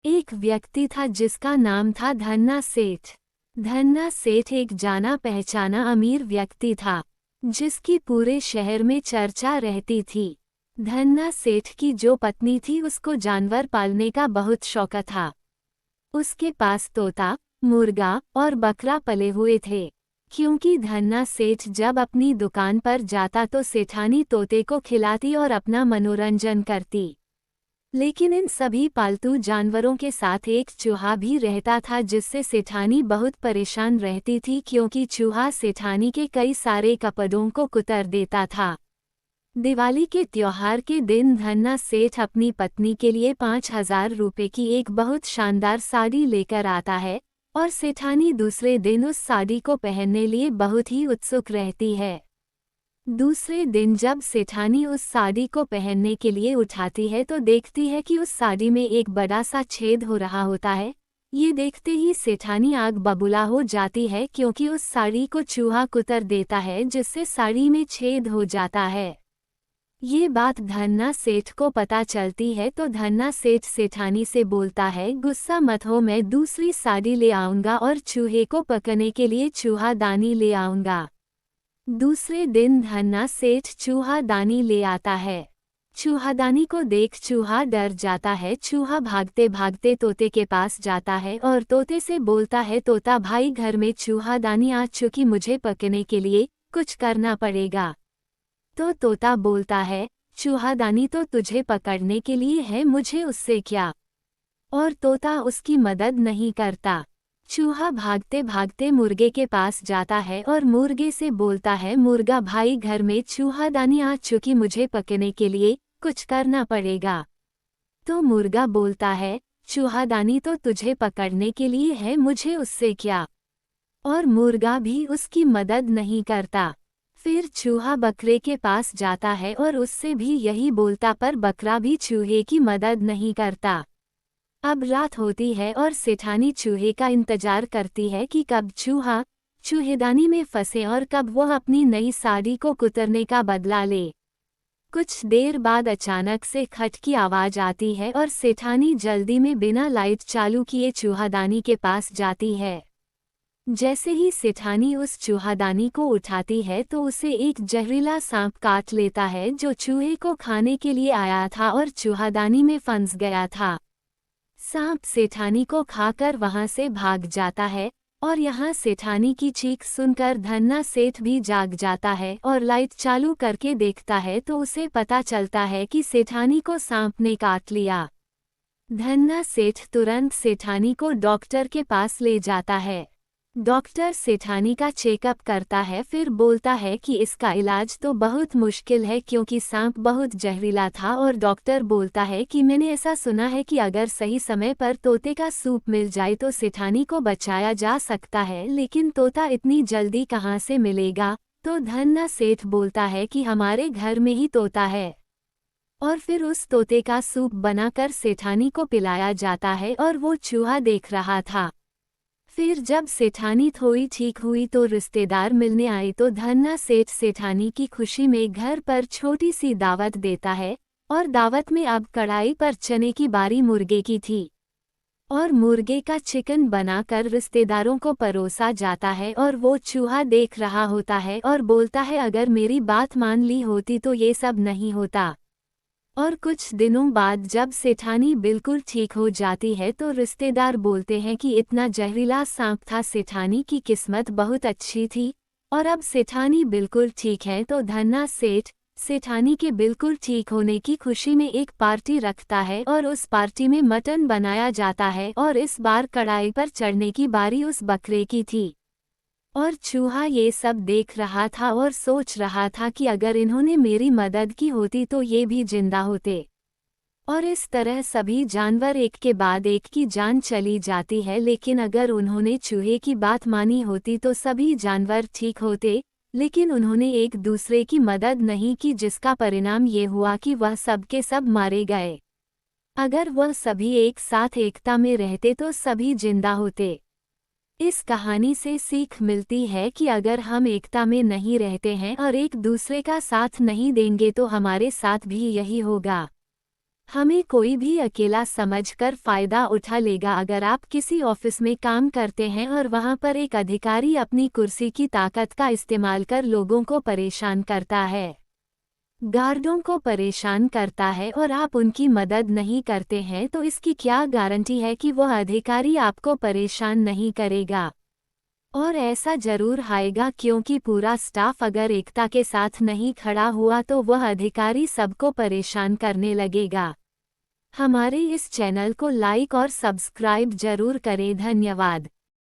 एक व्यक्ति था जिसका नाम था धन्ना सेठ। धन्ना सेठ एक जाना पहचाना अमीर व्यक्ति था, जिसकी पूरे शहर में चर्चा रहती थी। धन्ना सेठ की जो पत्नी थी उसको जानवर पालने का बहुत शौक था। उसके पास तोता, मुर्गा और बकरा पले हुए थे। क्योंकि धन्ना सेठ जब अपनी दुकान पर जाता तो सेठानी तोते को खिलाती और अपना मनोरंजन करती। लेकिन इन सभी पालतू जानवरों के साथ एक चूहा भी रहता था, जिससे सेठानी बहुत परेशान रहती थी क्योंकि चूहा सेठानी के कई सारे कपड़ों को कुतर देता था। दिवाली के त्योहार के दिन धन्ना सेठ अपनी पत्नी के लिए 5,000 रुपये की एक बहुत शानदार साड़ी लेकर आता है और सेठानी दूसरे दिन उस साड़ी को पहनने लिए बहुत ही उत्सुक रहती है। दूसरे दिन जब सेठानी उस साड़ी को पहनने के लिए उठाती है तो देखती है कि उस साड़ी में एक बड़ा सा छेद हो रहा होता है। ये देखते ही सेठानी आग बबूला हो जाती है क्योंकि उस साड़ी को चूहा कुतर देता है, जिससे साड़ी में छेद हो जाता है। ये बात धन्ना सेठ को पता चलती है तो धन्ना सेठ सेठानी से बोलता है, गुस्सा मत हो, मैं दूसरी साड़ी ले आऊंगा और चूहे को पकने के लिए चूहादानी ले आऊंगा। दूसरे दिन धन्ना सेठ चूहादानी ले आता है। चूहादानी को देख चूहा डर जाता है। चूहा भागते भागते तोते के पास जाता है और तोते से बोलता है, तोता भाई घर में चूहादानी आ चुकी, मुझे पकने के लिए कुछ करना पड़ेगा। तो तोता बोलता है, चूहादानी तो तुझे पकड़ने के लिए है, मुझे उससे क्या। और तोता उसकी मदद नहीं करता। चूहा भागते भागते मुर्गे के पास जाता है और मुर्गे से बोलता है, मुर्गा भाई घर में चूहादानी आ चुकी, मुझे पकने के लिए कुछ करना पड़ेगा। तो मुर्गा बोलता है, चूहादानी तो तुझे पकड़ने के लिए है, मुझे उससे क्या। और मुर्गा भी उसकी मदद नहीं करता। फिर चूहा बकरे के पास जाता है और उससे भी यही बोलता, पर बकरा भी चूहे की मदद नहीं करता। अब रात होती है और सेठानी चूहे का इंतजार करती है कि कब चूहा चूहेदानी में फंसे और कब वह अपनी नई साड़ी को कुतरने का बदला ले। कुछ देर बाद अचानक से खट की आवाज आती है और सेठानी जल्दी में बिना लाइट चालू किए चूहादानी के पास जाती है। जैसे ही सेठानी उस चूहादानी को उठाती है तो उसे एक जहरीला सांप काट लेता है, जो चूहे को खाने के लिए आया था और चूहादानी में फंस गया था। सांप सेठानी को खाकर वहां से भाग जाता है और यहाँ सेठानी की चीख सुनकर धन्ना सेठ भी जाग जाता है और लाइट चालू करके देखता है तो उसे पता चलता है कि सेठानी को सांप ने काट लिया। धन्ना सेठ तुरंत सेठानी को डॉक्टर के पास ले जाता है। डॉक्टर सेठानी का चेकअप करता है, फिर बोलता है कि इसका इलाज तो बहुत मुश्किल है क्योंकि सांप बहुत जहरीला था। और डॉक्टर बोलता है कि मैंने ऐसा सुना है कि अगर सही समय पर तोते का सूप मिल जाए तो सेठानी को बचाया जा सकता है, लेकिन तोता इतनी जल्दी कहाँ से मिलेगा। तो धन्ना सेठ बोलता है कि हमारे घर में ही तोता है। और फिर उस तोते का सूप बनाकर सेठानी को पिलाया जाता है और वो चूहा देख रहा था। फिर जब सेठानी थोड़ी ठीक हुई तो रिश्तेदार मिलने आए तो धन्ना सेठ सेठानी की खुशी में घर पर छोटी सी दावत देता है और दावत में अब कढ़ाई पर चने की बारी मुर्गे की थी और मुर्गे का चिकन बनाकर रिश्तेदारों को परोसा जाता है। और वो चूहा देख रहा होता है और बोलता है, अगर मेरी बात मान ली होती तो ये सब नहीं होता। और कुछ दिनों बाद जब सेठानी बिल्कुल ठीक हो जाती है तो रिश्तेदार बोलते हैं कि इतना जहरीला सांप था, सेठानी की किस्मत बहुत अच्छी थी और अब सेठानी बिल्कुल ठीक है। तो धन्ना सेठ सेठानी के बिल्कुल ठीक होने की खुशी में एक पार्टी रखता है और उस पार्टी में मटन बनाया जाता है और इस बार कढ़ाई पर चढ़ने की बारी उस बकरे की थी। और चूहा ये सब देख रहा था और सोच रहा था कि अगर इन्होंने मेरी मदद की होती तो ये भी जिंदा होते। और इस तरह सभी जानवर एक के बाद एक की जान चली जाती है, लेकिन अगर उन्होंने चूहे की बात मानी होती तो सभी जानवर ठीक होते। लेकिन उन्होंने एक दूसरे की मदद नहीं की, जिसका परिणाम ये हुआ कि वह सब के सब मारे गए। अगर वह सभी एक साथ एकता में रहते तो सभी जिंदा होते। इस कहानी से सीख मिलती है कि अगर हम एकता में नहीं रहते हैं और एक दूसरे का साथ नहीं देंगे तो हमारे साथ भी यही होगा। हमें कोई भी अकेला समझकर फायदा उठा लेगा। अगर आप किसी ऑफिस में काम करते हैं और वहां पर एक अधिकारी अपनी कुर्सी की ताकत का इस्तेमाल कर लोगों को परेशान करता है, गार्डों को परेशान करता है और आप उनकी मदद नहीं करते हैं, तो इसकी क्या गारंटी है कि वह अधिकारी आपको परेशान नहीं करेगा। और ऐसा जरूर आएगा, क्योंकि पूरा स्टाफ अगर एकता के साथ नहीं खड़ा हुआ तो वह अधिकारी सबको परेशान करने लगेगा। हमारे इस चैनल को लाइक और सब्सक्राइब जरूर करें। धन्यवाद।